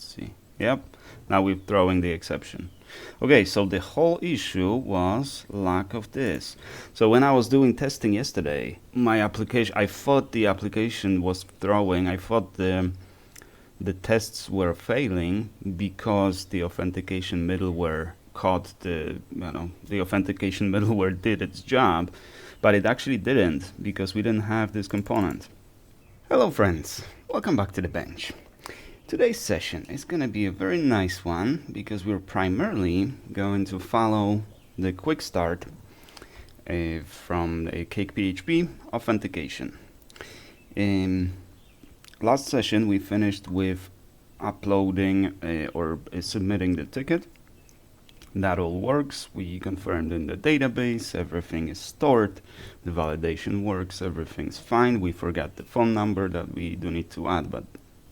Let's see. Yep. Now we're throwing the exception. Okay, so the whole issue was lack of this. So when I was doing testing yesterday, my application, I thought the application was throwing, I thought the tests were failing because the authentication middleware caught the authentication middleware did its job, but it actually didn't because we didn't have this component. Hello friends, welcome back to the bench. Today's session is going to be a very nice one because we're primarily going to follow the quick start from a Cake PHP authentication. Last session we finished with uploading or submitting the ticket. That all works. We confirmed in the database, everything is stored, the validation works, everything's fine. We forgot the phone number that we do need to add, but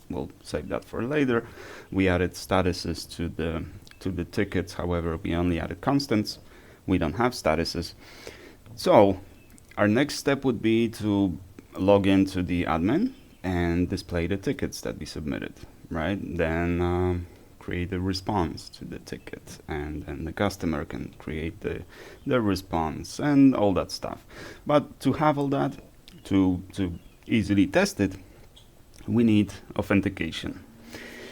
we'll save that for later. We added statuses to the tickets, however we only added constants. We don't have statuses. So our next step would be to log into the admin and display the tickets that we submitted, right? Then create a response to the ticket, and then the customer can create the response and all that stuff. But to have all that, to easily test it, we need authentication.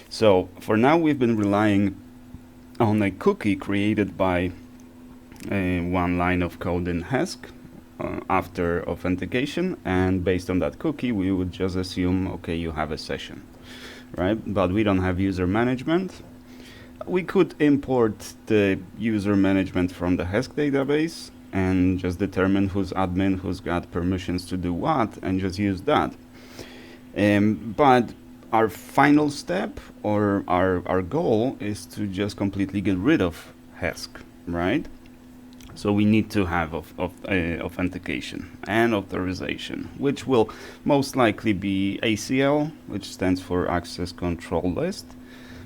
So for now we've been relying on a cookie created by one line of code in Hesk after authentication, and based on that cookie we would just assume, okay, you have a session, right? But we don't have user management. We could import the user management from the Hesk database and just determine who's admin, who's got permissions to do what, and just use that. But our final step, or our goal, is to just completely get rid of Hesk, right? So we need to have authentication and authorization, which will most likely be ACL, which stands for Access Control List.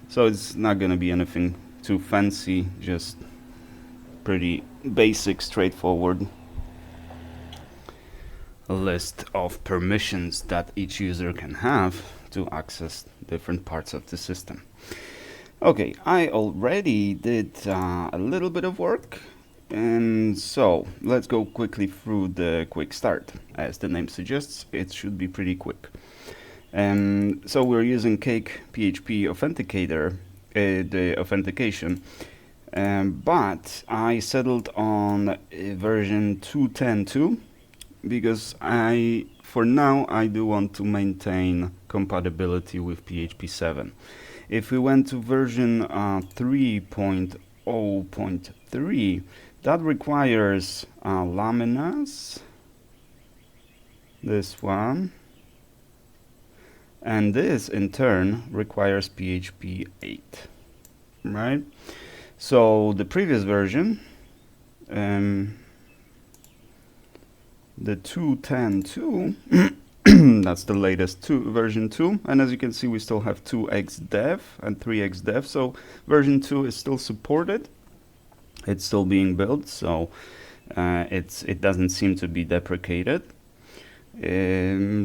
So it's not going to be anything too fancy, just pretty basic, straightforward list of permissions that each user can have to access different parts of the system. Okay, I already did a little bit of work, and so let's go quickly through the quick start. As the name suggests, it should be pretty quick. So we're using Cake PHP Authenticator, the authentication, but I settled on version 2.10.2 because for now I do want to maintain compatibility with PHP 7. If we went to version 3.0.3, that requires laminas, this one, and this in turn requires PHP 8, right? So the previous version, the 2.10.2, that's the latest version 2, and as you can see we still have 2xdev and 3xdev, so version 2 is still supported. It's still being built, so it doesn't seem to be deprecated.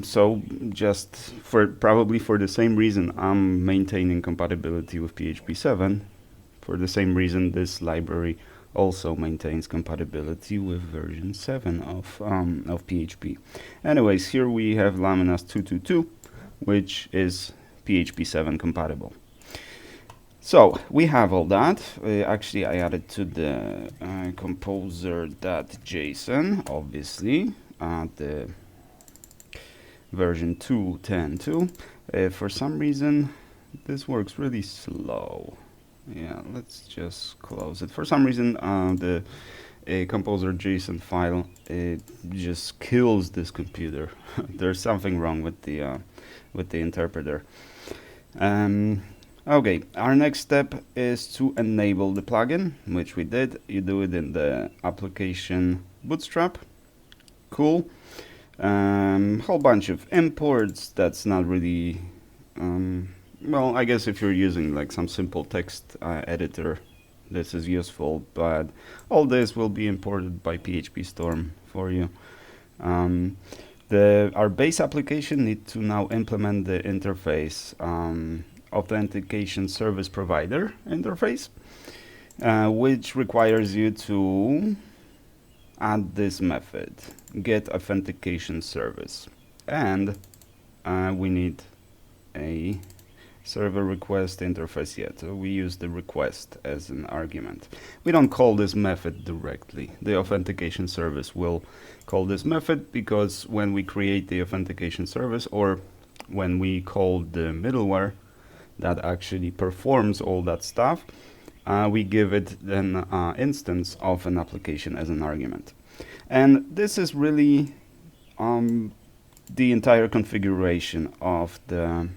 So just probably for the same reason I'm maintaining compatibility with PHP 7, for the same reason this library also maintains compatibility with version 7 of PHP. Anyways, here we have laminas 2.2.2, which is PHP 7 compatible. So we have all that. Actually, I added to the composer.json, obviously, the version 2.10.2. For some reason, this works really slow. Yeah, let's just close it. For some reason, the composer.json file, it just kills this computer. There's something wrong with the interpreter. Okay, our next step is to enable the plugin, which we did. You do it in the application bootstrap. Cool. Whole bunch of imports. That's not really well, I guess if you're using like some simple text editor, this is useful, but all this will be imported by PHP Storm for you. Our base application needs to now implement the interface authentication service provider interface, which requires you to add this method, get authentication service, and we need a server request interface yet, so we use the request as an argument. We don't call this method directly. The authentication service will call this method, because when we create the authentication service, or when we call the middleware that actually performs all that stuff, we give it an instance of an application as an argument. And this is really the entire configuration of the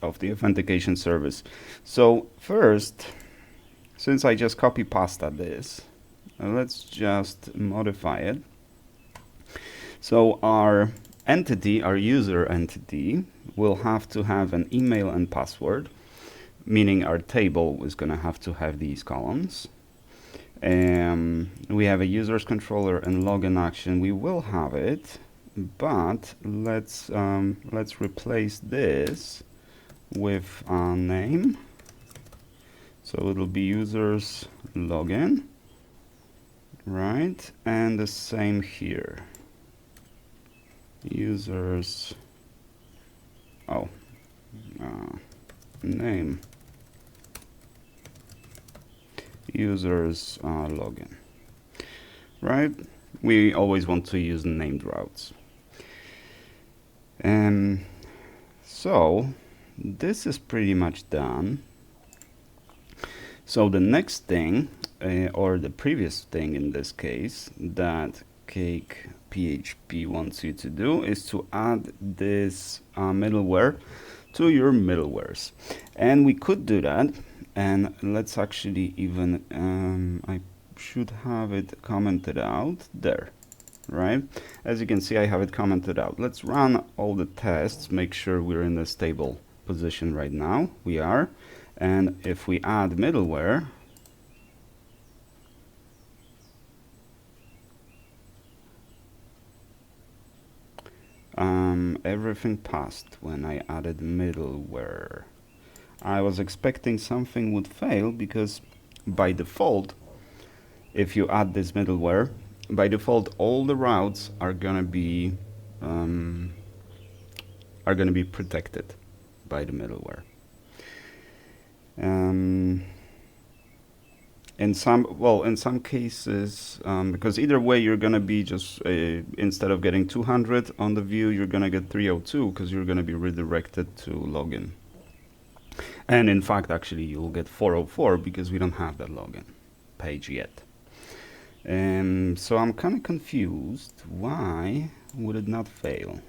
authentication service. So first, since I just copy pasted this, let's just modify it. So our entity, our user entity, will have to have an email and password, meaning our table is going to have to have these columns. We have a users controller and login action. We will have it, but let's replace this with a name. So it'll be users login, right? And the same here. Users, name, users login, right? We always want to use named routes. And so this is pretty much done. So the next thing, or the previous thing in this case, that Cake PHP wants you to do is to add this middleware to your middlewares. And we could do that, and let's actually even, I should have it commented out there, right? As you can see, I have it commented out. Let's run all the tests, make sure we're in a stable position right now. We are. And if we add middleware, everything passed when I added middleware. I was expecting something would fail, because by default, if you add this middleware, by default all the routes are gonna be protected by the middleware. In some cases, because either way you're gonna be just instead of getting 200 on the view, you're gonna get 302, because you're gonna be redirected to login. And in fact, actually, you'll get 404 because we don't have that login page yet. So I'm kind of confused. Why would it not fail?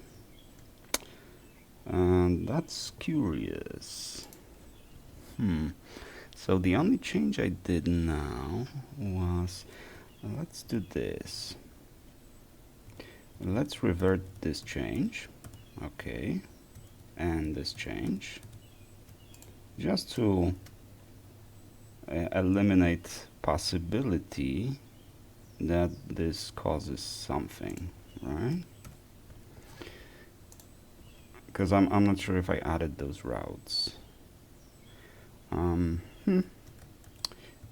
That's curious. So the only change I did now was, let's do this. Let's revert this change. Okay. And this change. Just to eliminate possibility that this causes something, right? Because I'm not sure if I added those routes.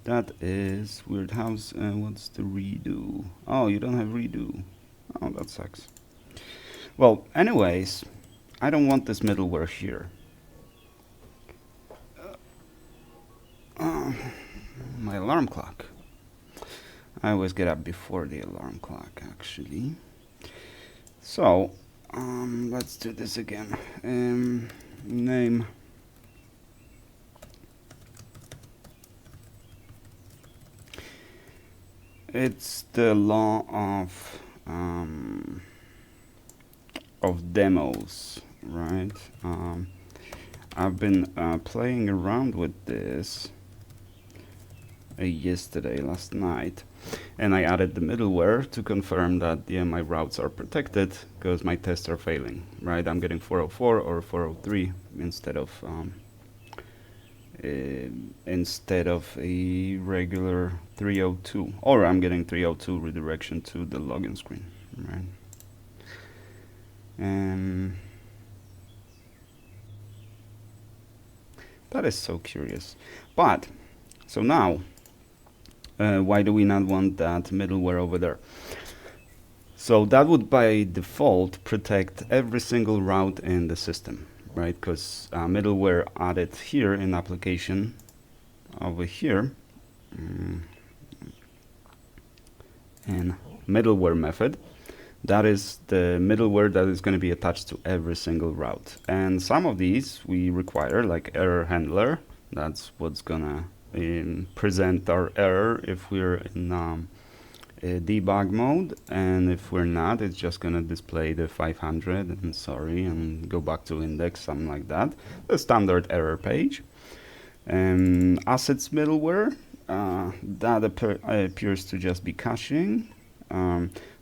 That is weird. What's the redo? Oh, you don't have redo. Oh, that sucks. Well, anyways, I don't want this middleware here. My alarm clock. I always get up before the alarm clock, actually. So, let's do this again. Name. It's the law of demos, right? I've been playing around with this last night, and I added the middleware to confirm that, yeah, my routes are protected, because my tests are failing, right? I'm getting 404 or 403 instead of a regular 302, or I'm getting 302 redirection to the login screen, right? That is so curious. But, so now, why do we not want that middleware over there? So that would by default protect every single route in the system, right? Because middleware added here in application over here, and middleware method, that is the middleware that is going to be attached to every single route. And some of these we require, like error handler. That's what's gonna present our error if we're in debug mode, and if we're not, it's just gonna display the 500 and sorry and go back to index, something like that. The standard error page. Assets middleware, that appears to just be caching.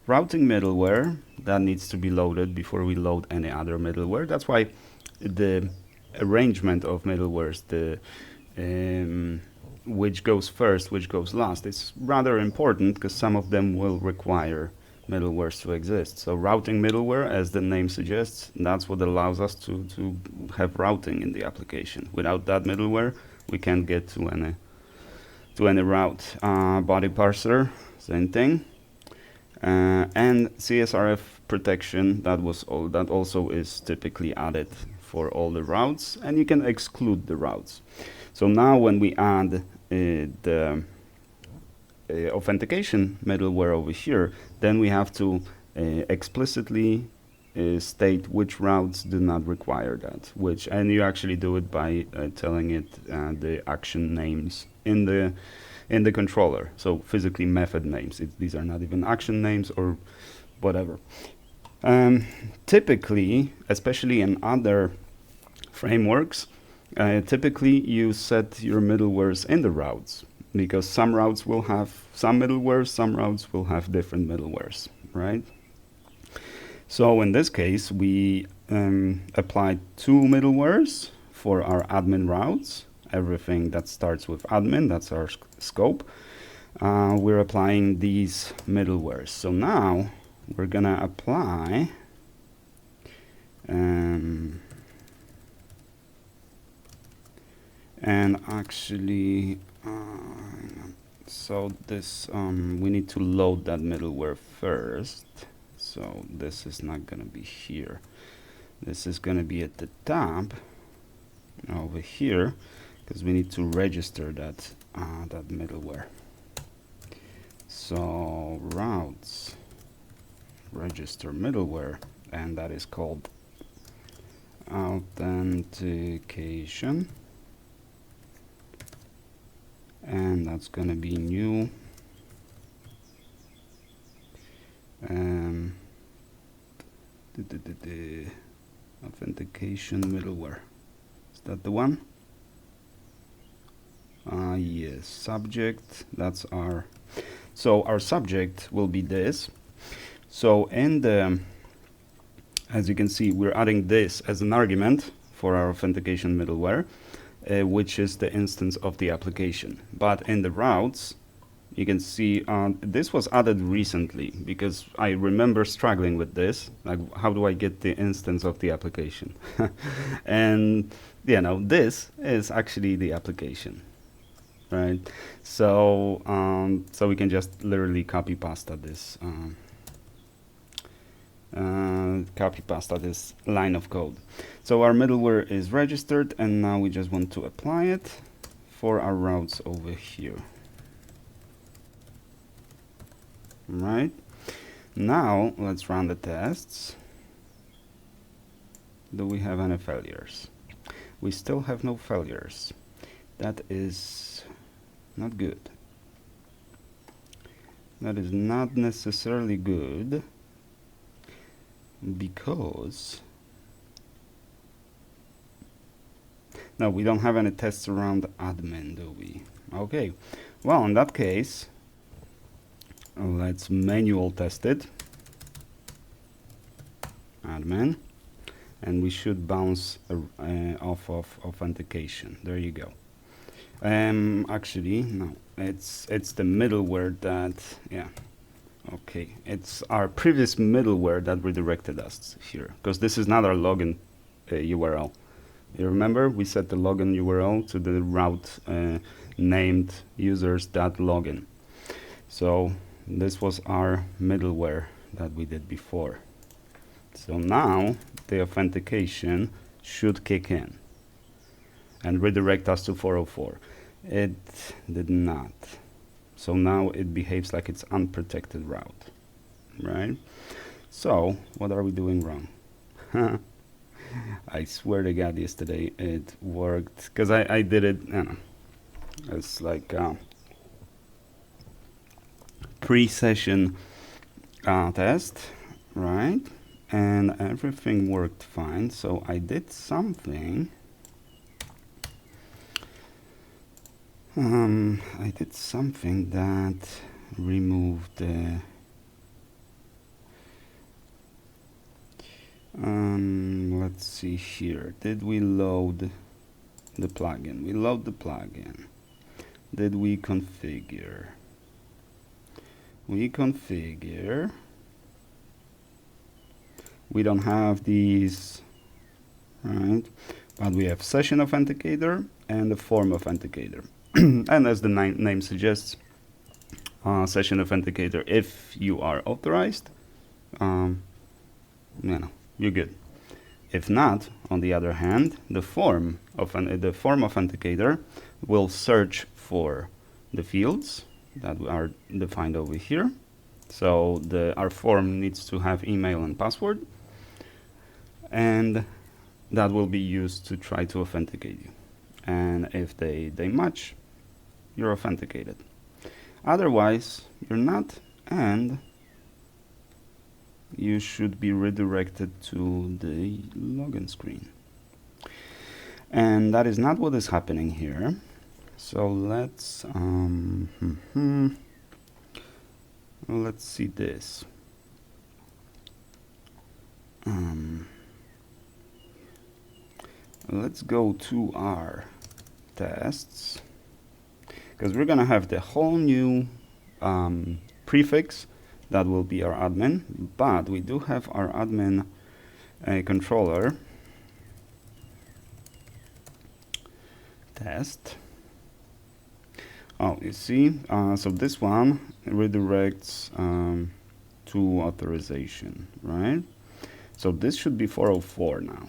Routing middleware, that needs to be loaded before we load any other middleware. That's why the arrangement of middlewares, the which goes first, which goes last, is rather important because some of them will require middlewares to exist. So routing middleware, as the name suggests, that's what allows us to have routing in the application. Without that middleware, we can't get to any route. Body parser, same thing. And CSRF protection, that also is typically added for all the routes, and you can exclude the routes. So now when we add the authentication middleware over here, then we have to explicitly state which routes do not require that, and you actually do it by telling it the action names in the controller. So physically method names. These are not even action names or whatever. Typically, especially in other frameworks, typically you set your middlewares in the routes, because some routes will have some middlewares, some routes will have different middlewares, right? So in this case, we applied two middlewares for our admin routes. Everything that starts with admin, that's our scope. We're applying these middlewares. So now we're gonna apply and actually so this we need to load that middleware first. So this is not gonna be here. This is gonna be at the top over here, because we need to register that that middleware. So routes, register middleware, and that is called Authentication, and that's gonna be new. Authentication middleware, is that the one? Yes, subject, that's our, so our subject will be this. So in the, as you can see, we're adding this as an argument for our authentication middleware, which is the instance of the application. But in the routes, you can see this was added recently, because I remember struggling with this, like how do I get the instance of the application? And you know, this is actually the application, right? So so we can just literally copy pasta this this line of code. So our middleware is registered, and now we just want to apply it for our routes over here. Right, now let's run the tests. Do we have any failures? We still have no failures. That is not good. That is not necessarily good, because no, we don't have any tests around admin, do we? Okay, well, in that case, let's manual test it, admin, and we should bounce off of authentication. There you go. Actually, no, it's the middleware that, yeah, okay, it's our previous middleware that redirected us here, because this is not our login URL. You remember we set the login URL to the route named users.login. So this was our middleware that we did before. So now the authentication should kick in and redirect us to 404. It did not. So now it behaves like it's unprotected route, right? So what are we doing wrong? I swear to God, yesterday it worked because I did it. It's like a pre-session test, right? And everything worked fine. So I did something. I did something that removed the. Let's see here. Did we load the plugin? We load the plugin. Did we configure? We configure. We don't have these, right? But we have session authenticator and the form authenticator. And as the name suggests, session authenticator, if you are authorized, you're good. If not, on the other hand, the form authenticator will search for the fields that are defined over here. So our form needs to have email and password, and that will be used to try to authenticate you. And if they match, you're authenticated. Otherwise, you're not, and you should be redirected to the login screen. And that is not what is happening here. So let's let's see this. Let's go to our tests, because we're gonna have the whole new prefix that will be our admin, but we do have our admin controller test. Oh, you see, so this one redirects to authorization, right? So this should be 404 now.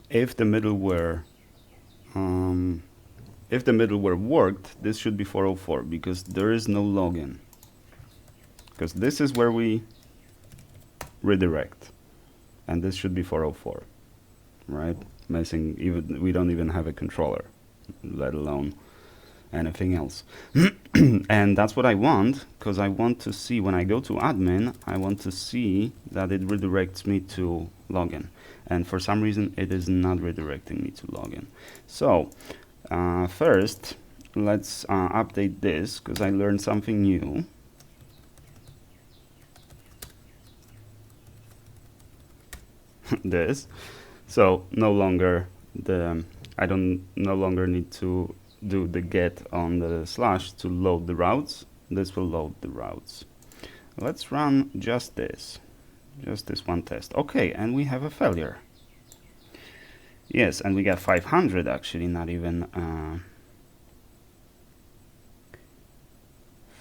If the middleware worked, this should be 404 because there is no login. Because this is where we redirect, and this should be 404, right? Messing, even we don't even have a controller, let alone anything else. And that's what I want, because I want to see when I go to admin, I want to see that it redirects me to login. And for some reason, it is not redirecting me to login. So first, let's update this, because I learned something new. This, so no longer I no longer need to do the get on the slash to load the routes. This will load the routes. Let's run just this one test. Okay, and we have a failure. Yes, and we got 500 actually, not even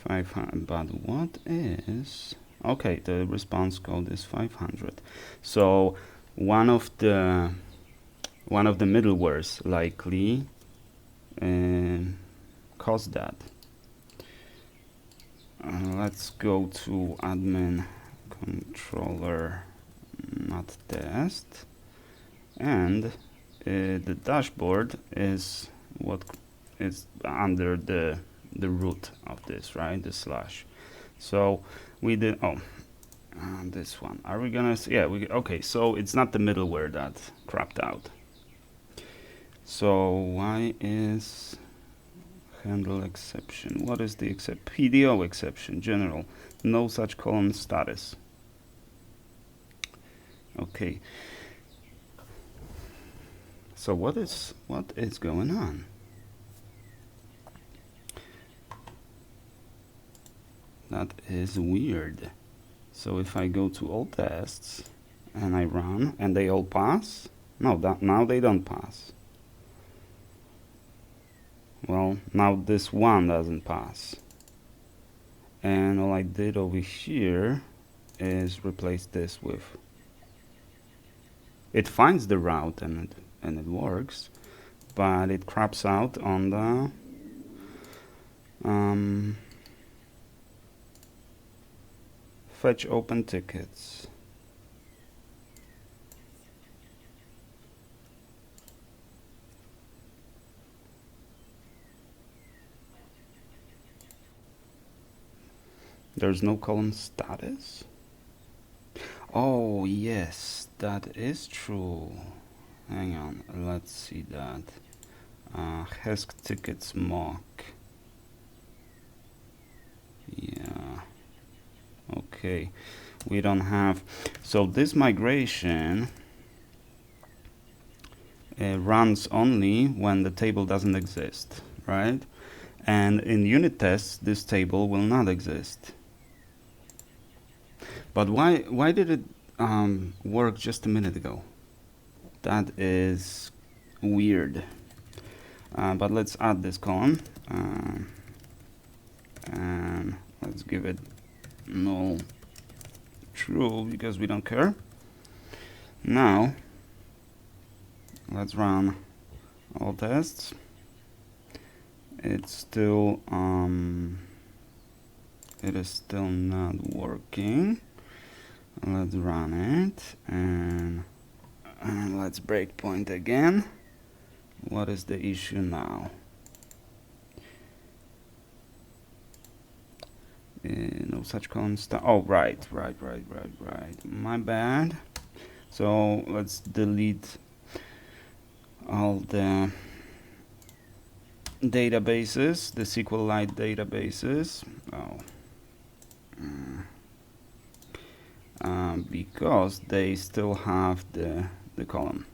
500. But what is? Okay, the response code is 500. So one of the middlewares likely caused that. Let's go to admin controller not test, and the dashboard is what is under the root of this, right? The slash. So we did this one. Are we gonna see? Yeah, okay, so it's not the middleware that crapped out. So why is handle exception? What is the PDO exception? General, no such column status. Okay. So what is going on? That is weird. So if I go to all tests and I run and they all pass, No, now they don't pass. Well, now this one doesn't pass. And all I did over here is replace this with, it finds the route and it works, but it craps out on the fetch open tickets. There's no column status. Oh yes, that is true. Hang on, let's see that. Hesk tickets mock. Yeah. Okay. We don't have. So this migration runs only when the table doesn't exist, right? And in unit tests, this table will not exist. But why did it work just a minute ago? That is weird. But let's add this column. And let's give it null true because we don't care. Now, let's run all tests. It's still, it is still not working. Let's run it and let's breakpoint again. What is the issue now? No such column start. Oh, right. My bad. So let's delete all the databases, the SQLite databases. Because they still have the column.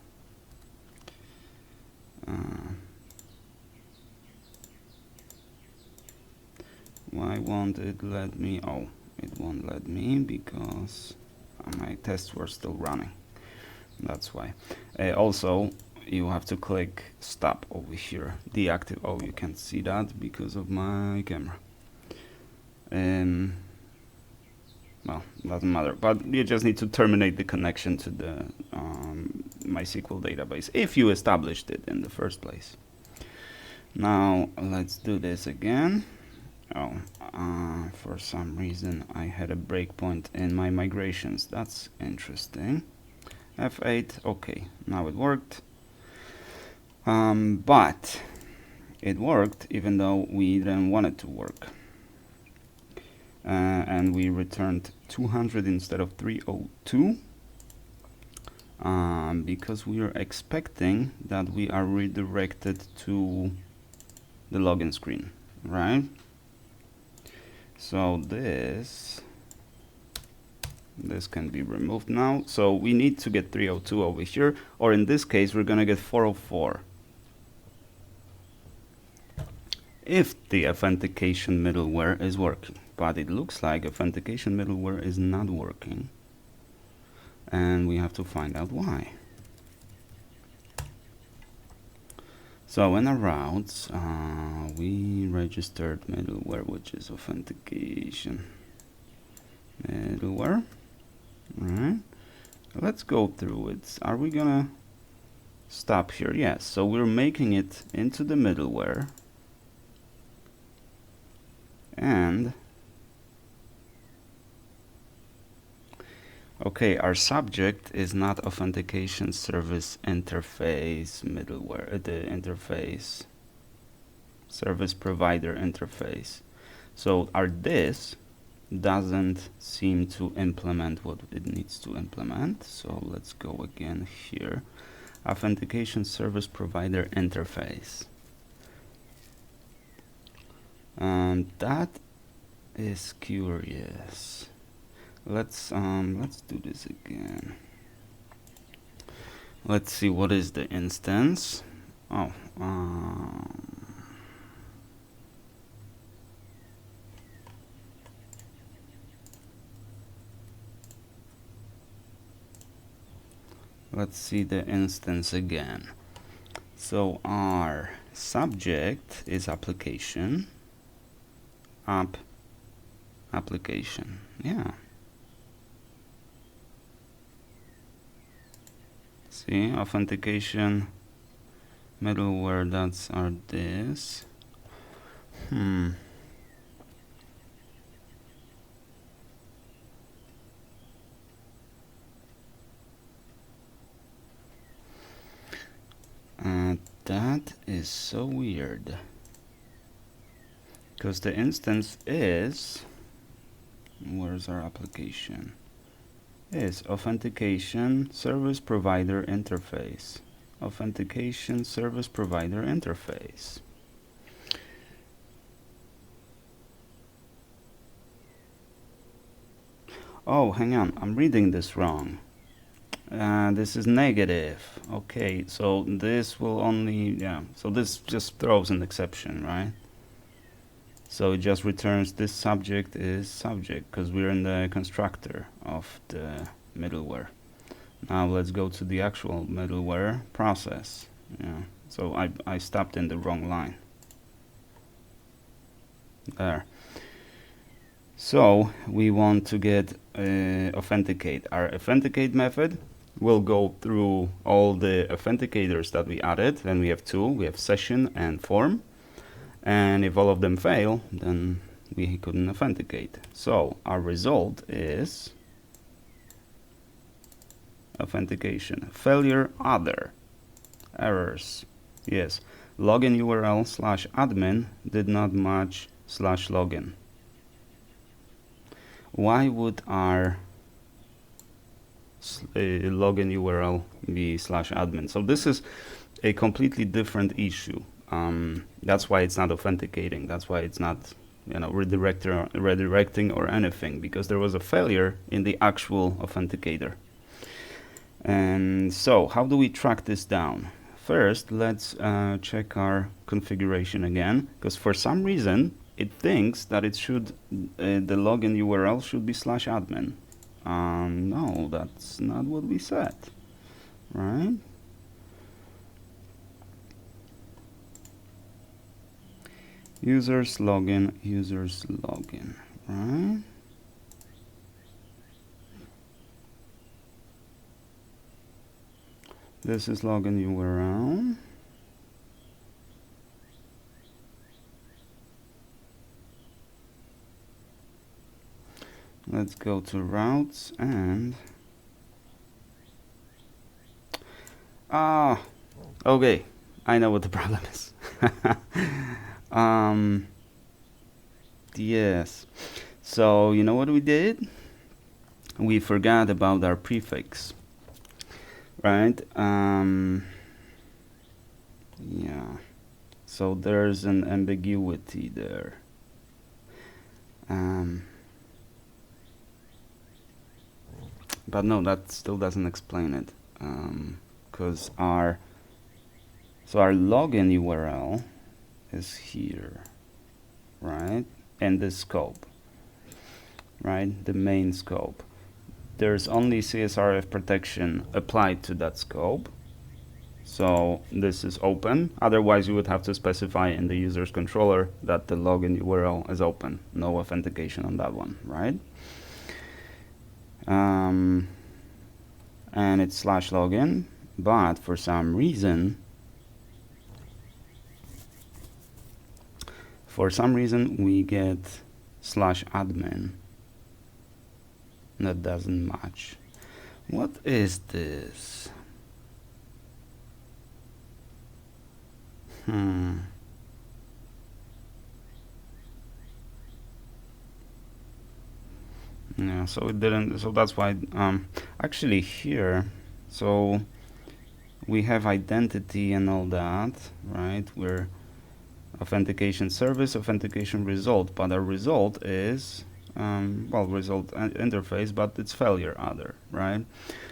Why won't it let me? Oh, it won't let me because my tests were still running. That's why. Also, you have to click stop over here. Deactivate. Oh, you can't see that because of my camera. Well, doesn't matter. But you just need to terminate the connection to the MySQL database if you established it in the first place. Now let's do this again. For some reason I had a breakpoint in my migrations. That's interesting. F8. Okay, now it worked. But it worked even though we didn't want it to work. And we returned 200 instead of 302 because we are expecting that we are redirected to the login screen, right? So this can be removed now. So we need to get 302 over here, or in this case we're gonna get 404 if the authentication middleware is working. But it looks like authentication middleware is not working, and we have to find out why. So in our routes, we registered middleware, which is authentication middleware. Right. Let's go through it. Are we gonna stop here? Yes. So we're making it into the middleware, and okay, our subject is not authentication service interface middleware, the interface service provider interface. So our this doesn't seem to implement what it needs to implement. So let's go again here. Authentication service provider interface. That is curious. Let's do this again. Let's see what is the instance. Oh, let's see the instance again. So our subject is application, application, yeah. See, authentication, middleware, that's our this. That is so weird, because the instance is, where's our application? Is authentication service provider interface. Authentication service provider interface. Oh, hang on, I'm reading this wrong. This is negative. Okay, so this will only, yeah, so this just throws an exception, right? So it just returns this subject is subject, because we're in the constructor of the middleware. Now let's go to the actual middleware process. Yeah, so I stopped in the wrong line. There. So we want to get authenticate. Our authenticate method will go through all the authenticators that we added, and we have two. We have session and form, and if all of them fail, then we couldn't authenticate. So our result is authentication failure, other errors. Yes, login URL /admin did not match /login. Why would our login URL be /admin? So this is a completely different issue. That's why it's not authenticating. That's why it's not, you know, redirecting or anything, because there was a failure in the actual authenticator. And so how do we track this down? First, let's check our configuration again, because for some reason it thinks that it should, the login URL should be /admin. No, that's not what we said, right? Users login, right? This is login URL. Let's go to routes and okay, I know what the problem is. Yes, so you know what we did? We forgot about our prefix, right? Yeah, so there's an ambiguity there. But no, that still doesn't explain it, because our login URL is here, right? And the scope, right? The main scope. There's only CSRF protection applied to that scope. So this is open. Otherwise, you would have to specify in the user's controller that the login URL is open. No authentication on that one, right? And it's /login, but for some reason we get /admin. That doesn't match. What is this? Yeah, so it didn't, so that's why actually here, so we have identity and all that, right? We're authentication service, authentication result, but our result is well, result interface, but it's failure other, right?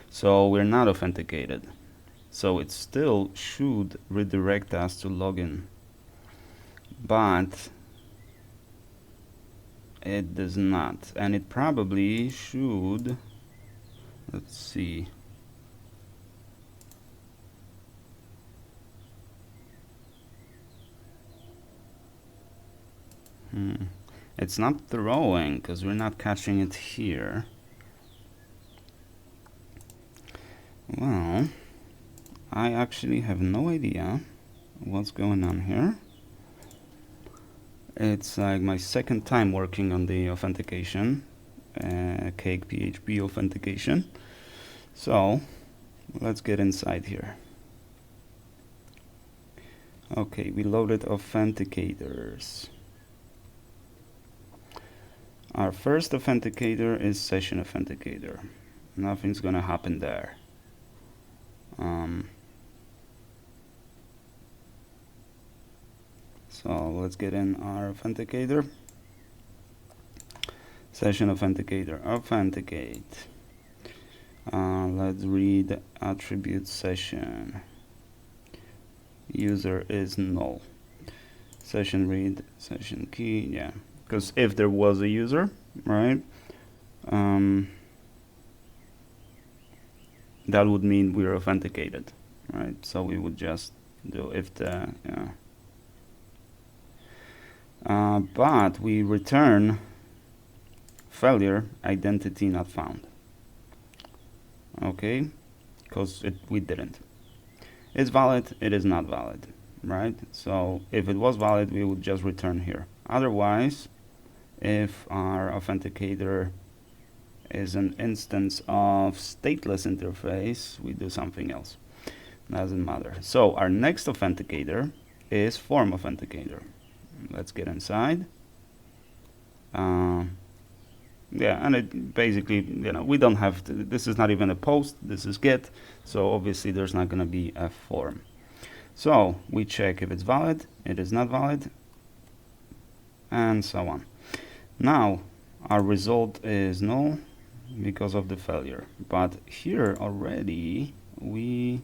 So we're not authenticated, so it still should redirect us to login, but it does not, and it probably should, let's see, It's not throwing because we're not catching it here. Well, I actually have no idea what's going on here. It's like my second time working on the authentication, Cake PHP authentication. So let's get inside here. Okay, we loaded authenticators. Our first authenticator is session authenticator. Nothing's gonna happen there. So let's get in our authenticator. Session authenticator, authenticate. Let's read attribute session. User is null. Session read, session key, yeah. Because if there was a user, right, that would mean we're authenticated, right? So we would just do if the, but we return failure identity not found. Okay, because we didn't. It's valid, it is not valid, right? So if it was valid, we would just return here. Otherwise, if our authenticator is an instance of stateless interface, we do something else. Doesn't matter. So our next authenticator is form authenticator. Let's get inside. Yeah, and it basically, we don't have to, this is not even a post, this is get, so obviously there's not going to be a form. So we check if it's valid, it is not valid, and so on. Now our result is null because of the failure, but here already we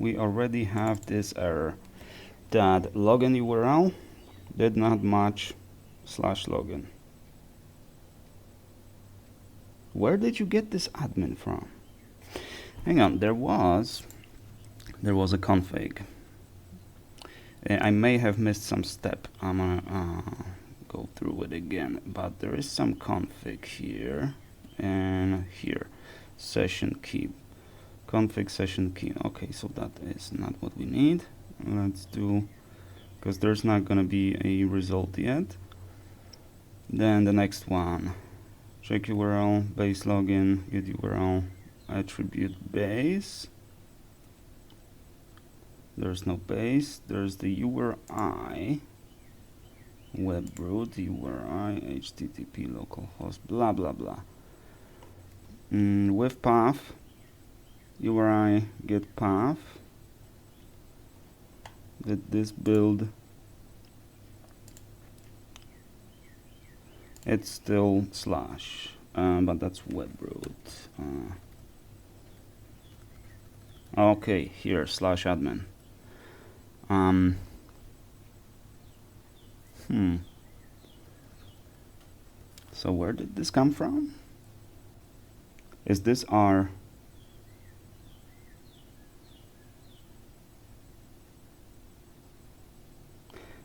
already have this error that login URL did not match /login. Where did you get this admin from? Hang on, there was a config. I may have missed some step. I'm gonna go through it again, but there is some config here and here. Session key, config session key. Okay, so that is not what we need. Let's do, because there's not gonna be a result yet. Then the next one, check URL, base login, get URL, attribute base. There's no base, there's the URI, web root, URI, HTTP localhost, blah blah blah. With path, URI, get path, get this build. It's still / but that's web root. Okay, here /admin. So where did this come from? Is this our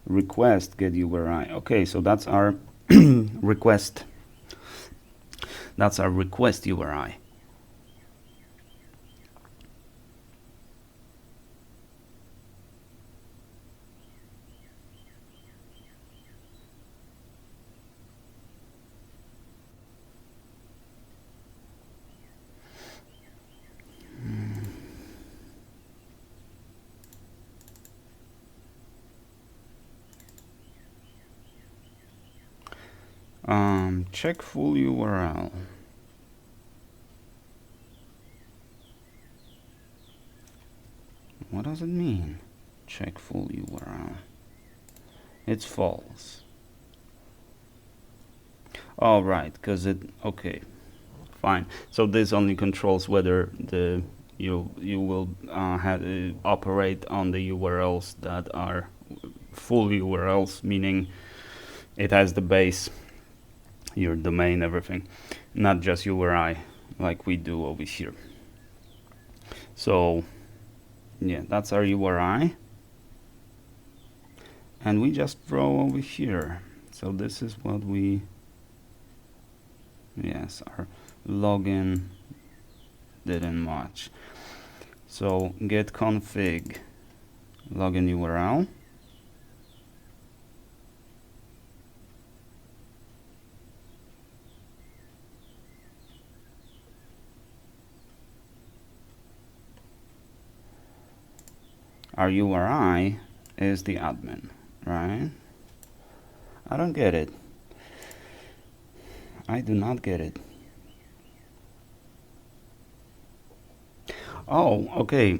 request get URI? Okay, so that's our request. That's our request URI. Check full URL. What does it mean? Check full URL. It's false. Oh, right, because okay, fine. So this only controls whether you will operate on the URLs that are full URLs, meaning it has the base, your domain, everything, not just URI like we do over here. So yeah, that's our URI, and we just throw over here. So this is what we, yes, our login didn't match. So get config login URL. Our URI is the admin, right? I don't get it. I do not get it. Oh, okay.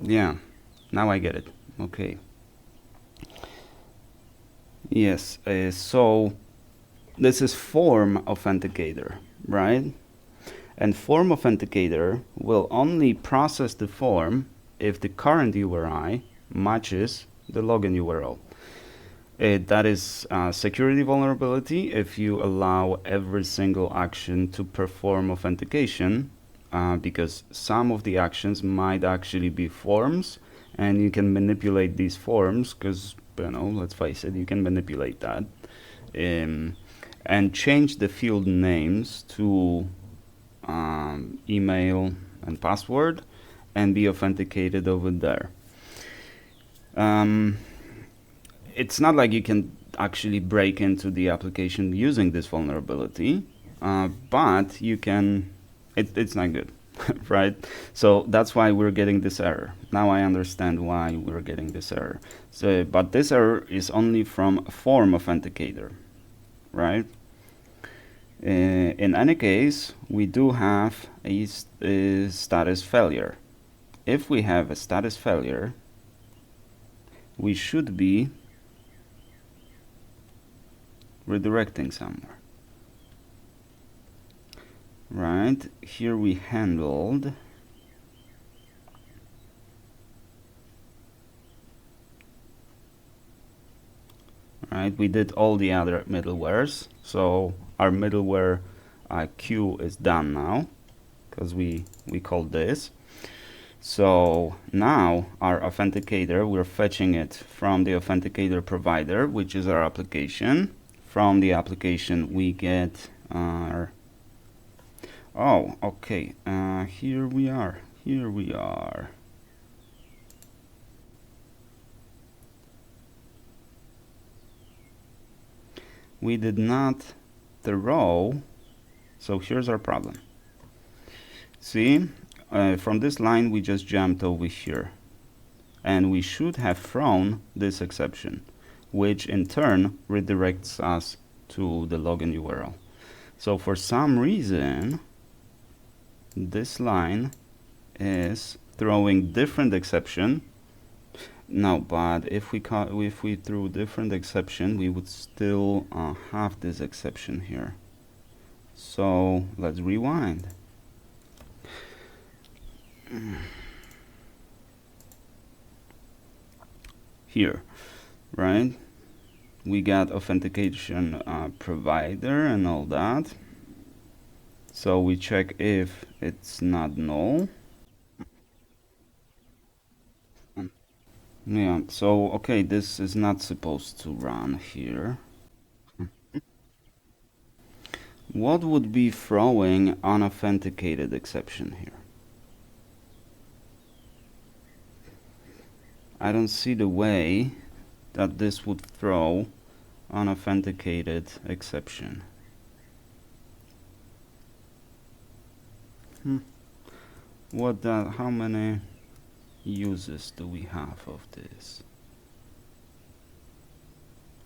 Yeah, now I get it. Okay. Yes, so this is form authenticator, right? And form authenticator will only process the form if the current URI matches the login URL. That is a security vulnerability if you allow every single action to perform authentication, because some of the actions might actually be forms, and you can manipulate these forms because, you know, let's face it, you can manipulate that, and change the field names to email and password and be authenticated over there. It's not like you can actually break into the application using this vulnerability, but you can, it's not good, right? So that's why we're getting this error. Now I understand why we're getting this error. So, but this error is only from form authenticator, right? In any case, we do have a status failure. If we have a status failure, we should be redirecting somewhere. Right, here we handled we did all the other middlewares, so our middleware queue is done now because we called this. So now our authenticator, we're fetching it from the authenticator provider, which is our application. From the application we get our, oh, okay, here we are. We did not throw, so here's our problem. See, from this line we just jumped over here, and we should have thrown this exception, which in turn redirects us to the login URL. So for some reason this line is throwing different exception. No, but if we threw different exception, we would still have this exception here. So let's rewind. Here, right? We got authentication provider and all that. So we check if it's not null. Yeah, so okay, this is not supposed to run here. What would be throwing unauthenticated exception here? I don't see the way that this would throw unauthenticated exception. How many uses do we have of this?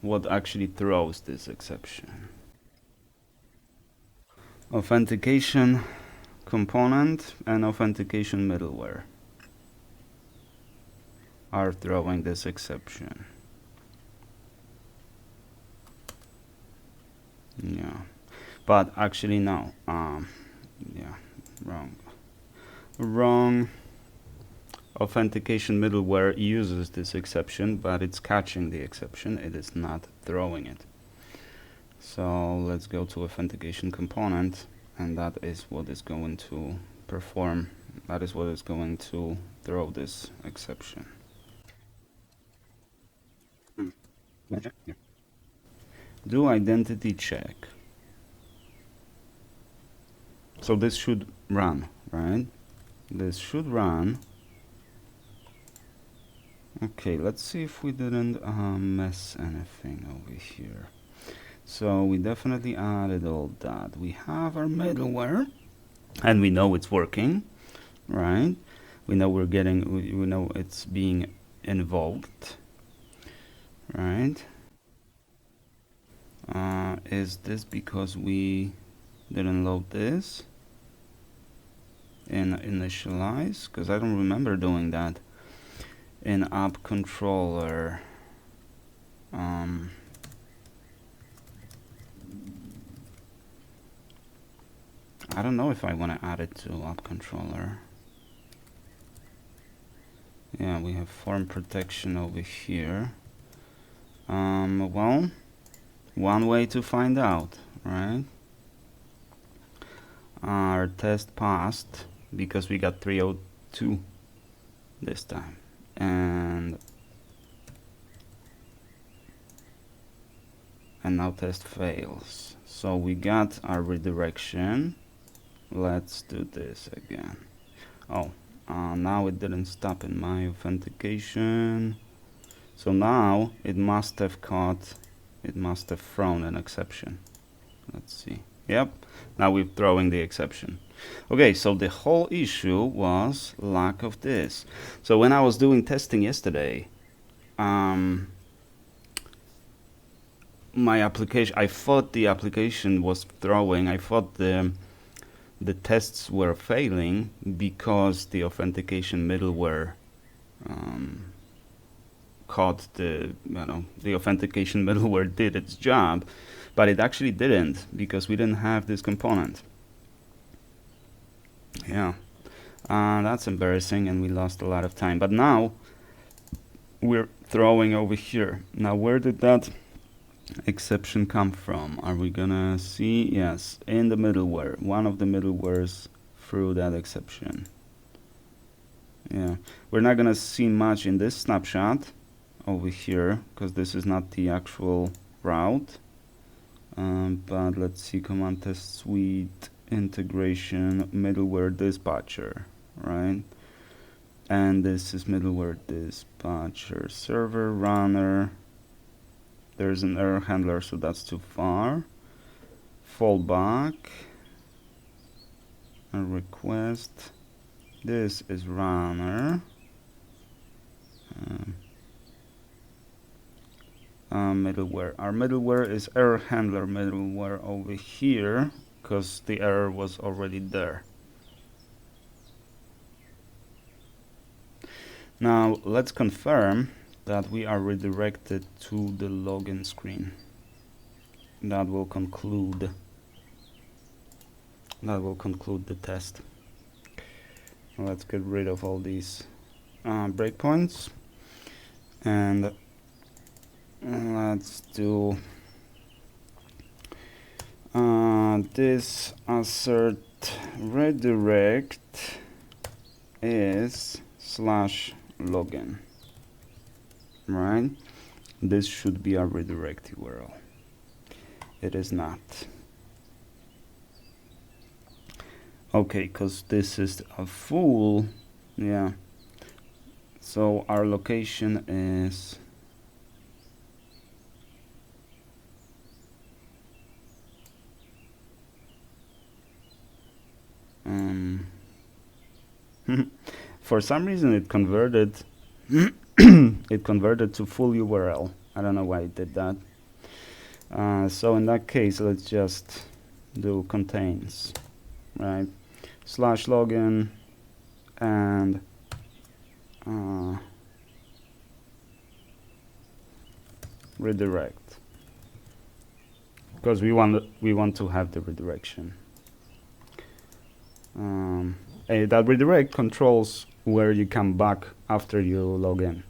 What actually throws this exception? Authentication component and authentication middleware are throwing this exception. Yeah, but actually no. Yeah, wrong. Authentication middleware uses this exception, but it's catching the exception. It is not throwing it. So let's go to authentication component, and that is what is going to perform. That is what is going to throw this exception. Do identity check. So this should run, right? This should run. Okay, let's see if we didn't mess anything over here. So we definitely added all that. We have our middleware, and we know it's working, right? We know we know it's being invoked, right? Is this because we didn't load this in initialize? Because I don't remember doing that in app controller. I don't know if I want to add it to app controller. Yeah, we have form protection over here. Well, one way to find out, right? Our test passed because we got 302 this time, and now test fails. So we got our redirection. Let's do this again. Oh, now it didn't stop in my authentication. So now it must have thrown an exception. Let's see. Yep, now we're throwing the exception. Okay, so the whole issue was lack of this. So when I was doing testing yesterday, my application, I thought the application was throwing, I thought the tests were failing because the authentication middleware caught the authentication middleware did its job, but it actually didn't because we didn't have this component. Yeah, that's embarrassing, and we lost a lot of time. But now we're throwing over here. Now where did that exception come from? Are we gonna see? Yes, in the middleware. One of the middlewares threw that exception. Yeah, we're not gonna see much in this snapshot over here because this is not the actual route. But let's see, command test suite integration middleware dispatcher, right? And this is middleware dispatcher server runner. There's an error handler, so that's too far. Fallback, a request. This is runner. Middleware. Our middleware is error handler middleware over here because the error was already there. Now let's confirm that we are redirected to the login screen. That will conclude the test. Let's get rid of all these breakpoints, and let's do this assert redirect is /login, right? This should be our redirect URL. It is not. Okay, because this is a full, yeah. So our location is for some reason it converted it converted to full URL. I don't know why it did that. So in that case, let's just do contains, right? /login and redirect, because we want to have the redirection. That redirect controls where you come back after you log in.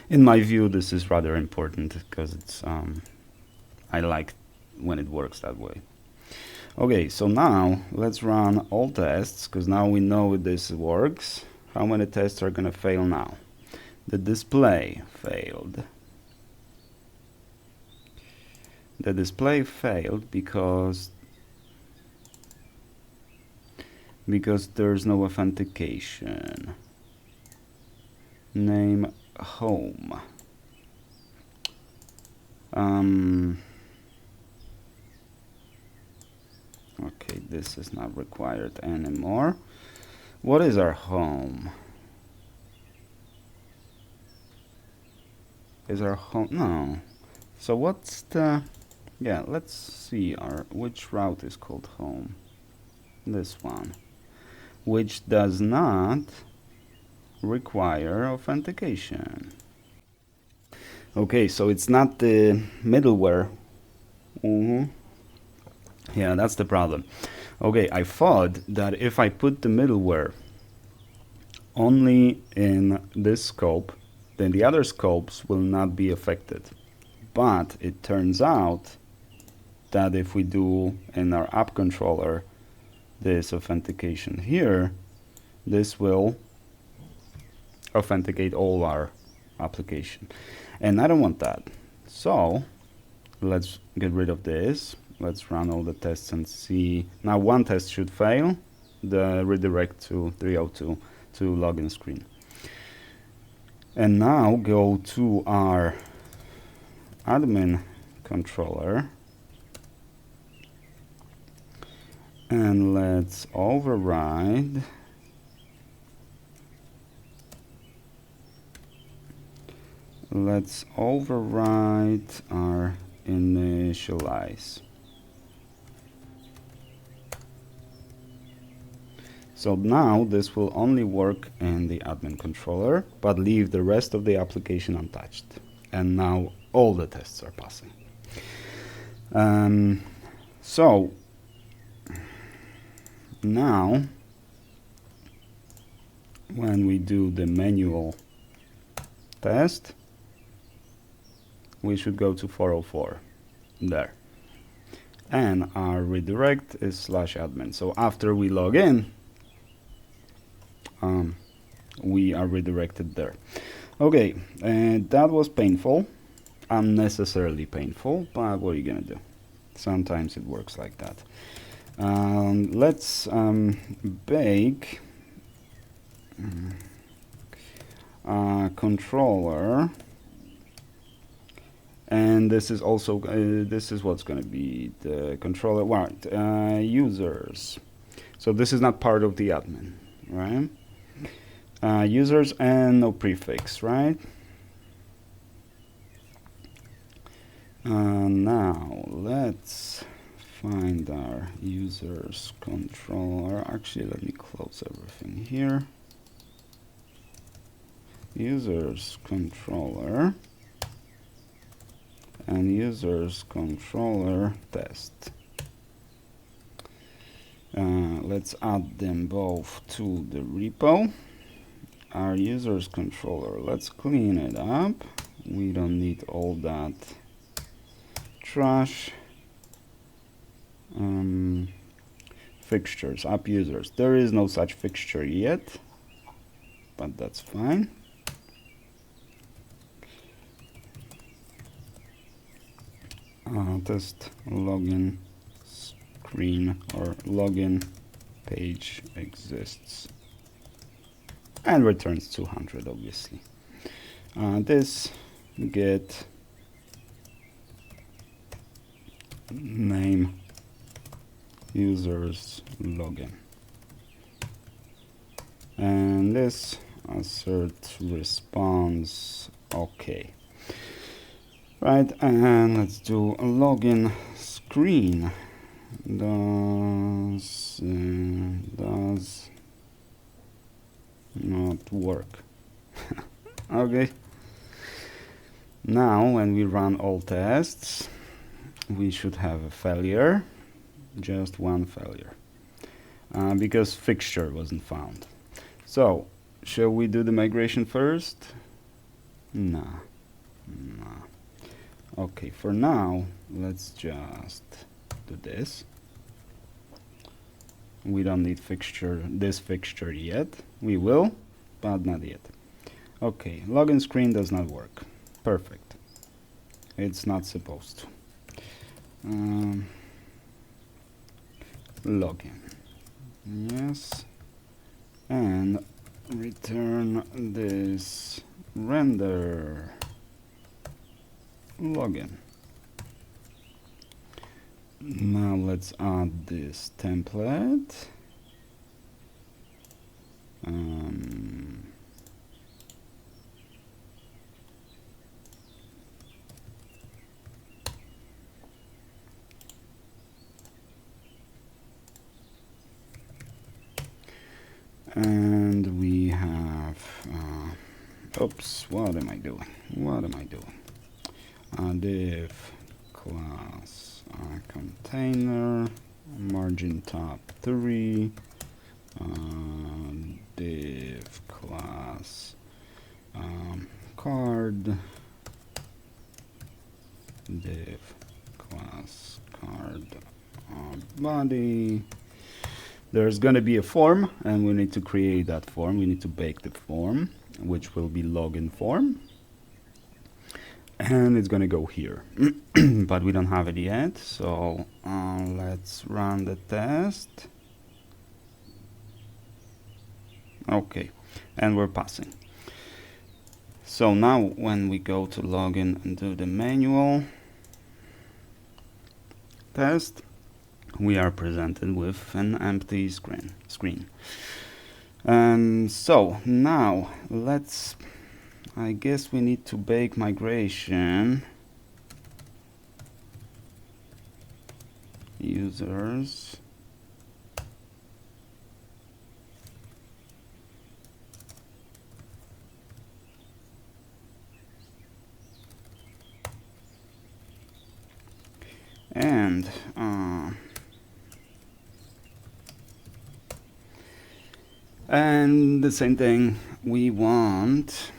In my view, this is rather important because it's I like when it works that way. Okay, so now let's run all tests, because now we know this works. How many tests are gonna fail now? The display failed. The display failed because there's no authentication. Name home. Okay, this is not required anymore. What is our home? Is our home? No. So what's the? Yeah, let's see which route is called home. This one, which does not require authentication. Okay, so it's not the middleware. Yeah, that's the problem. Okay, I thought that if I put the middleware only in this scope, then the other scopes will not be affected. But it turns out that if we do in our app controller this authentication here, this will authenticate all our application. And I don't want that. So let's get rid of this. Let's run all the tests and see. Now one test should fail, the redirect to 302 to login screen. And now go to our admin controller and let's override our initialize. So now this will only work in the admin controller, but leave the rest of the application untouched. And now all the tests are passing. So now when we do the manual test, we should go to 404 there. And our redirect is /admin. So after we log in, we are redirected there. Okay, and that was painful, unnecessarily painful, but what are you gonna do? Sometimes it works like that. Let's bake a controller, and this is also this is what's going to be the controller. Right, users. So this is not part of the admin, right? Users and no prefix, right? Now let's find our users controller. Actually, let me close everything here. Users controller and users controller test. Let's add them both to the repo. Our users controller, let's clean it up. We don't need all that trash. Fixtures, app users. There is no such fixture yet, but that's fine. Test login screen or login page exists and returns 200, obviously. This get name users login, and this assert response okay. Right, and let's do a login screen. Does not work. Okay. Now when we run all tests, we should have a failure, just one failure, because fixture wasn't found. So shall we do the migration first? Nah. Okay, for now let's just do this. We don't need this fixture yet. We will, but not yet. Okay, login screen does not work. Perfect. It's not supposed to. Login. Yes. And return this render login. Now let's add this template. And we have oops, what am I doing? Div class container margin top 3 div class card div class card body. There's going to be a form, and we need to create that form. We need to bake the form, which will be login form, and it's going to go here. But we don't have it yet, so let's run the test. Okay, and we're passing. So now when we go to login and do the manual test, we are presented with an empty screen. So now I guess we need to bake migration users. And the same thing we want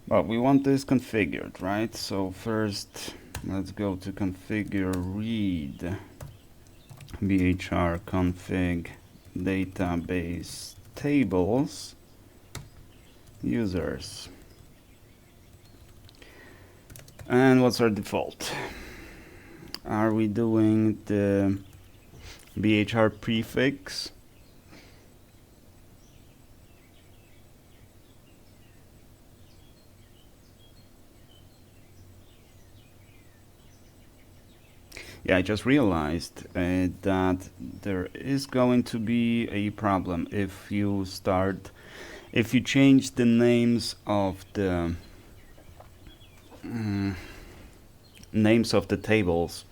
well, we want this configured, right? So first let's go to configure read bhr config database tables users. And what's our default? Are we doing the bhr prefix? Yeah, I just realized that there is going to be a problem if you change the names of the tables.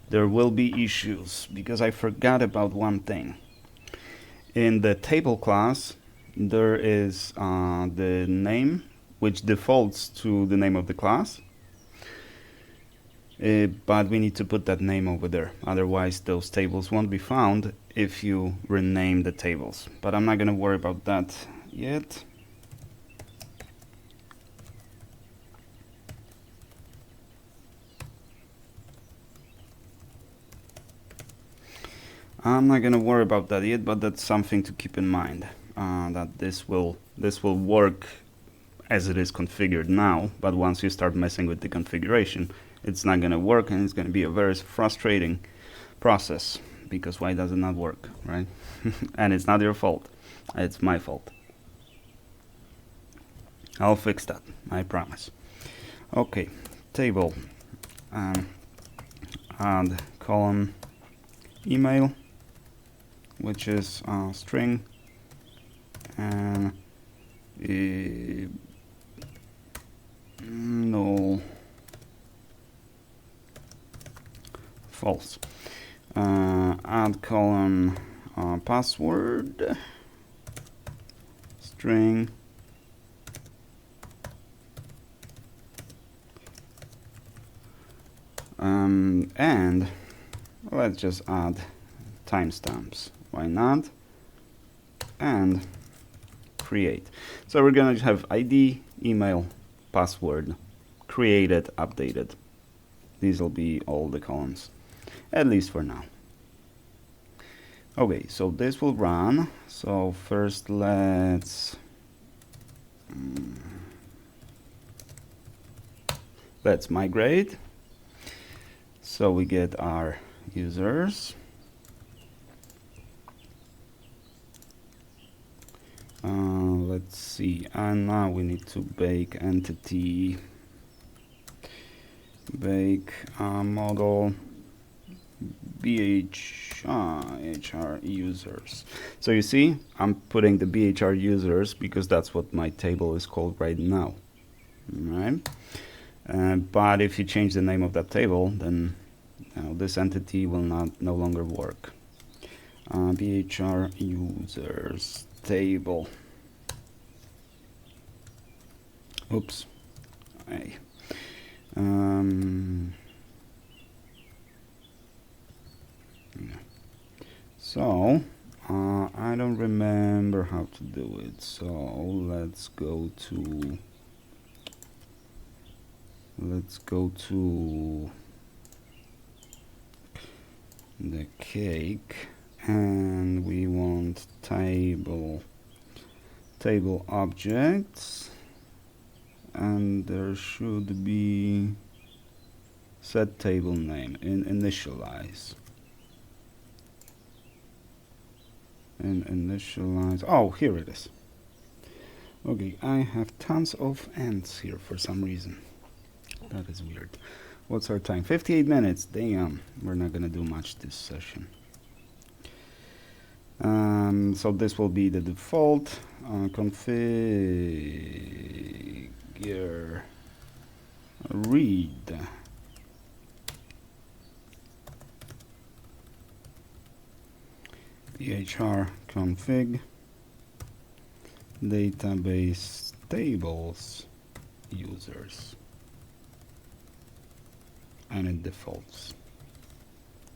There will be issues because I forgot about one thing. In the table class, there is the name which defaults to the name of the class. But we need to put that name over there, otherwise those tables won't be found if you rename the tables. But I'm not going to worry about that yet. I'm not going to worry about that yet, but that's something to keep in mind, that this will work as it is configured now, but once you start messing with the configuration, it's not going to work, and it's going to be a very frustrating process, because why does it not work, right? And it's not your fault, it's my fault. I'll fix that, I promise. Okay, table, add column email, which is string, and null false. Add column password string, and let's just add timestamps. Why not? And create. So we're going to have ID, email, password, created, updated. These will be all the columns, at least for now. Okay, so this will run. So first let's migrate. So we get our users. Let's see, and now we need to bake entity, bake model BHR users. So you see, I'm putting the BHR users because that's what my table is called right now. Right? But if you change the name of that table, then this entity will no longer work. BHR users table. Oops. Hey. So I don't remember how to do it. So let's go to the cake, and we want table objects, and there should be set table name in initialize. Oh, here it is. Okay, I have tons of ends here for some reason. That is weird. What's our time? 58 minutes. Damn, we're not gonna do much this session. So this will be the default. Configure read. PHR config database tables users, and it defaults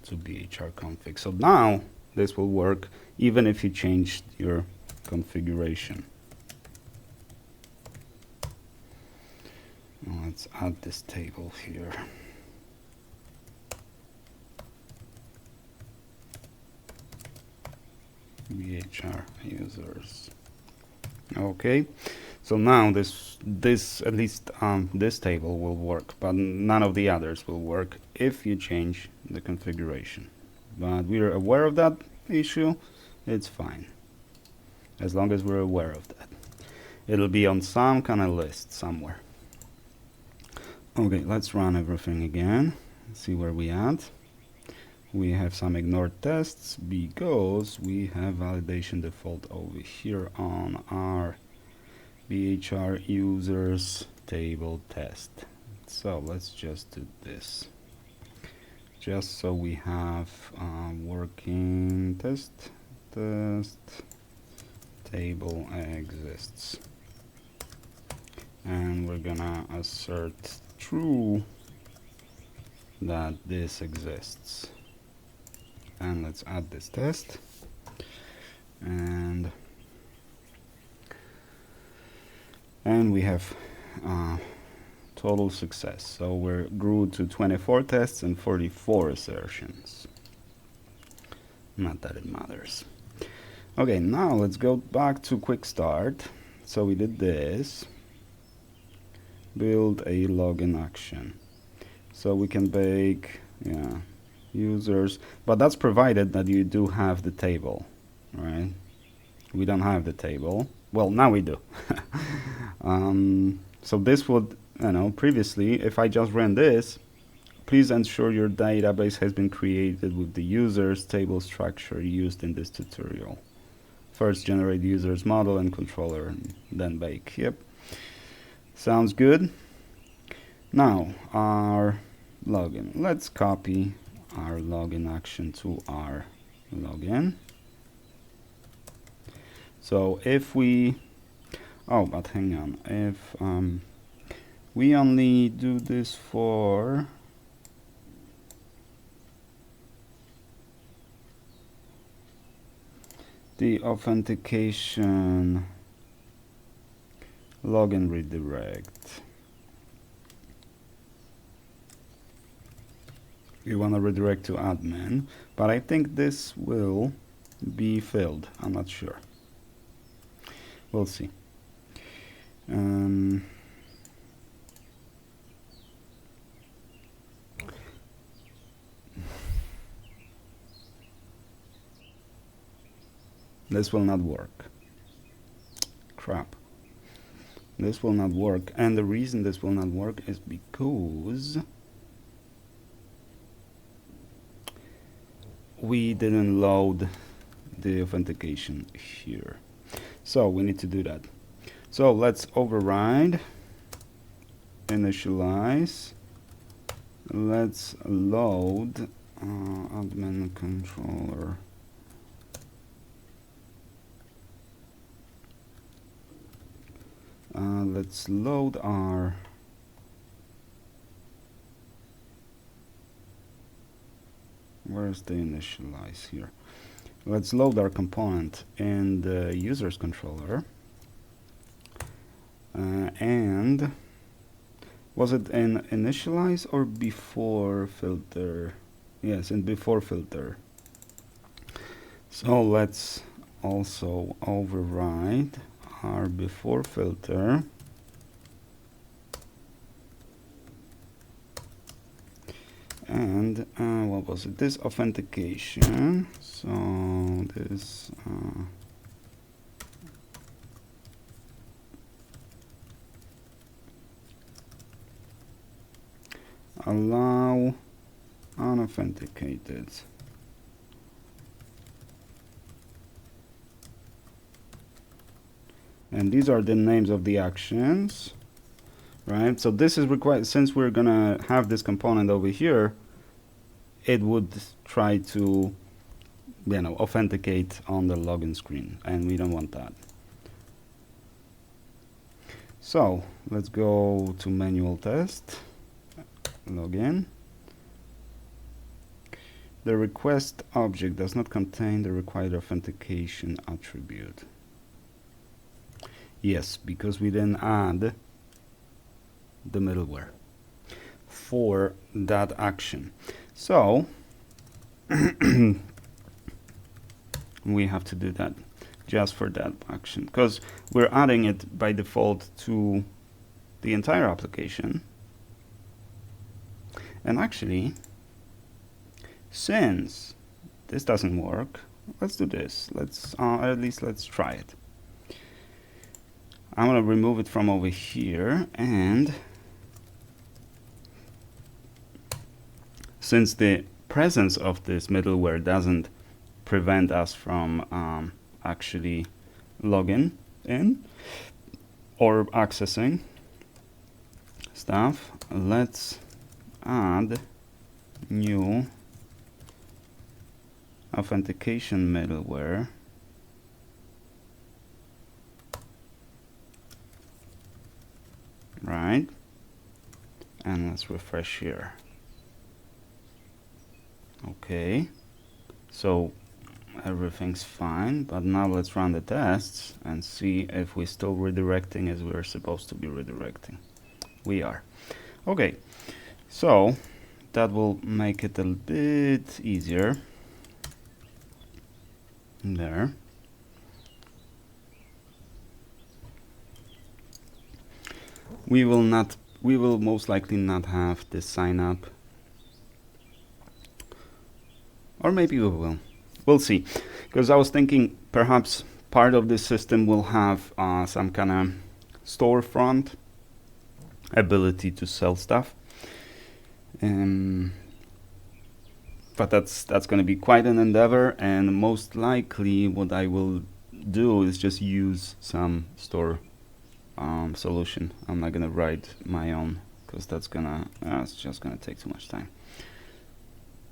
to BHR config. So now this will work even if you changed your configuration. Let's add this table here. BHR users. Okay, so now this at least this table will work, but none of the others will work if you change the configuration. But we're aware of that issue. It's fine as long as we're aware of that. It'll be on some kind of list somewhere. Okay, let's run everything again. See where we at. We have some ignored tests because we have validation default over here on our BHR users table test. So let's just do this, just so we have working test table exists, and we're gonna assert true that this exists. And let's add this test, and we have total success. So we grew to 24 tests and 44 assertions. Not that it matters. Okay, now let's go back to quick start. So we did this, build a login action. So we can bake, users, but that's provided that you do have the table, right? We don't have the table. Well, now we do. So this would, previously, if I just ran this, please ensure your database has been created with the users table structure used in this tutorial. First generate users model and controller, and then bake. Yep, sounds good. Now our login. Let's copy our login action to our login. So if we, but hang on, if we only do this for the authentication login redirect. We want to redirect to admin, but I think this will be filled. I'm not sure. We'll see. This will not work. Crap. This will not work, and the reason this will not work is because we didn't load the authentication here. So we need to do that. So let's override, initialize, let's load admin controller. Let's load our where's the initialize here? Let's load our component in the users controller. And was it in initialize or before filter? Yes, in before filter. So let's also override our before filter. And what was it? This authentication. So this allow unauthenticated. And these are the names of the actions, right? So this is required, since we're gonna have this component over here, it would try to, you know, authenticate on the login screen, and we don't want that. So let's go to manual test, login. The request object does not contain the required authentication attribute. Yes, because we didn't add the middleware for that action. So we have to do that just for that action, because we're adding it by default to the entire application. And actually, since this doesn't work, let's do this. Let's at least let's try it. I'm going to remove it from over here, and since the presence of this middleware doesn't prevent us from actually logging in or accessing stuff, let's add new authentication middleware. Right, and let's refresh here. Okay, so everything's fine, but now let's run the tests and see if we're still redirecting as we're supposed to be redirecting. We are. Okay, so that will make it a bit easier there. We will most likely not have this sign up, or maybe we will. We'll see, because I was thinking perhaps part of this system will have some kind of storefront ability to sell stuff, but that's going to be quite an endeavor, and most likely what I will do is just use some store solution. I'm not gonna write my own, because that's gonna it's just gonna take too much time.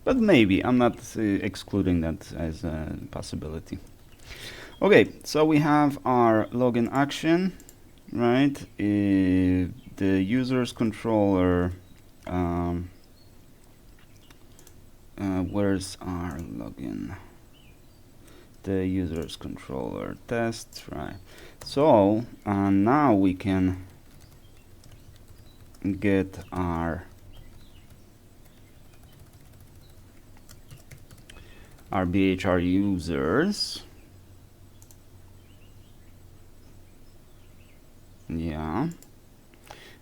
But maybe I'm not excluding that as a possibility. Okay, so we have our login action, right? The users controller. Where's our login? The users controller test, right? So now we can get our our BHR users. Yeah.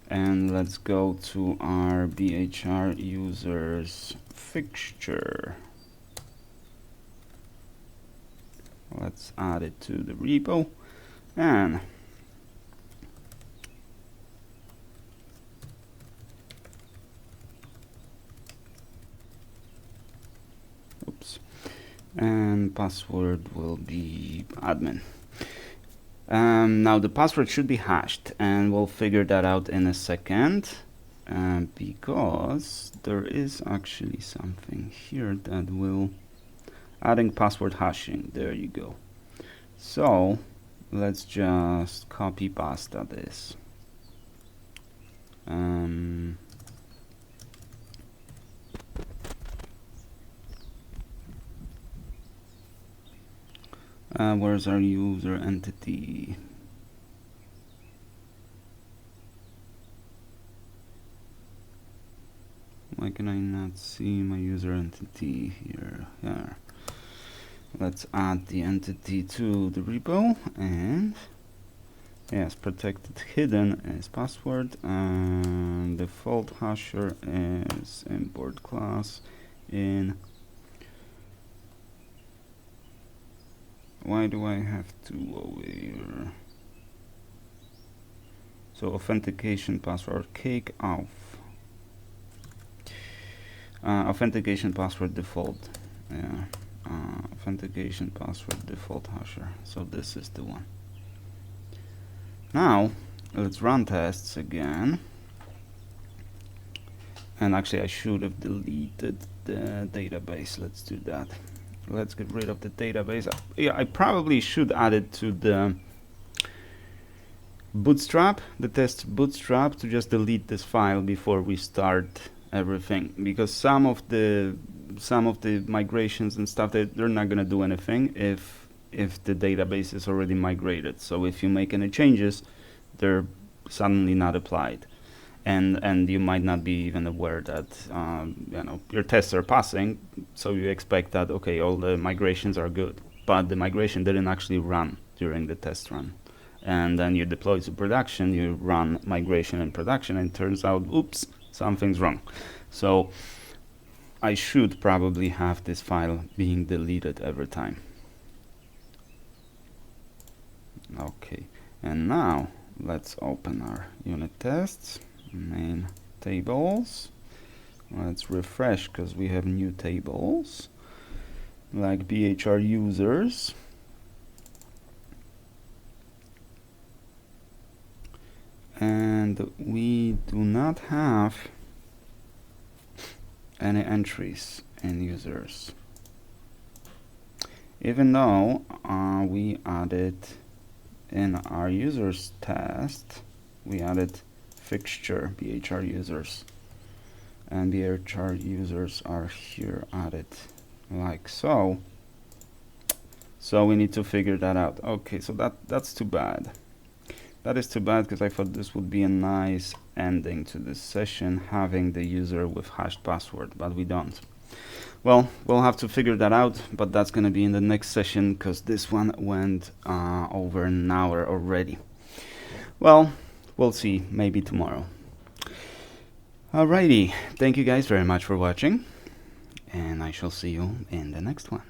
And let's go to our BHR users fixture. Let's add it to the repo, and and password will be admin. Now the password should be hashed, and we'll figure that out in a second, because there is actually something here that will adding password hashing. There you go. So let's just copy pasta this. Where's our user entity? Why can I not see my user entity here? Yeah. Let's add the entity to the repo, and yes, protected hidden is password, and default hasher is import class in. Why do I have to over here? So authentication password cake off. Authentication password default. Yeah. Authentication password default hasher. So this is the one. Now let's run tests again. And actually I should have deleted the database. Let's do that. Let's get rid of the database. Yeah, I probably should add it to the bootstrap, the test bootstrap, to just delete this file before we start everything, because some of the migrations and stuff, they're not gonna do anything if the database is already migrated. So if you make any changes, they're suddenly not applied, and you might not be even aware that you know, your tests are passing, so you expect that okay, all the migrations are good, but the migration didn't actually run during the test run, and then you deploy to production, you run migration in production, and it turns out, oops, something's wrong. So I should probably have this file being deleted every time. Okay, and now let's open our unit tests, main tables. Let's refresh because we have new tables like BHR users. And we do not have any entries in users, even though we added in our users test, we added fixture BHR users, and BHR users are here added like so. So we need to figure that out. Okay, so that's too bad. That is too bad, because I thought this would be a nice ending to this session, having the user with hashed password, but we don't. Well, we'll have to figure that out, but that's going to be in the next session, because this one went over an hour already. Well, we'll see, maybe tomorrow. Alrighty, thank you guys very much for watching, and I shall see you in the next one.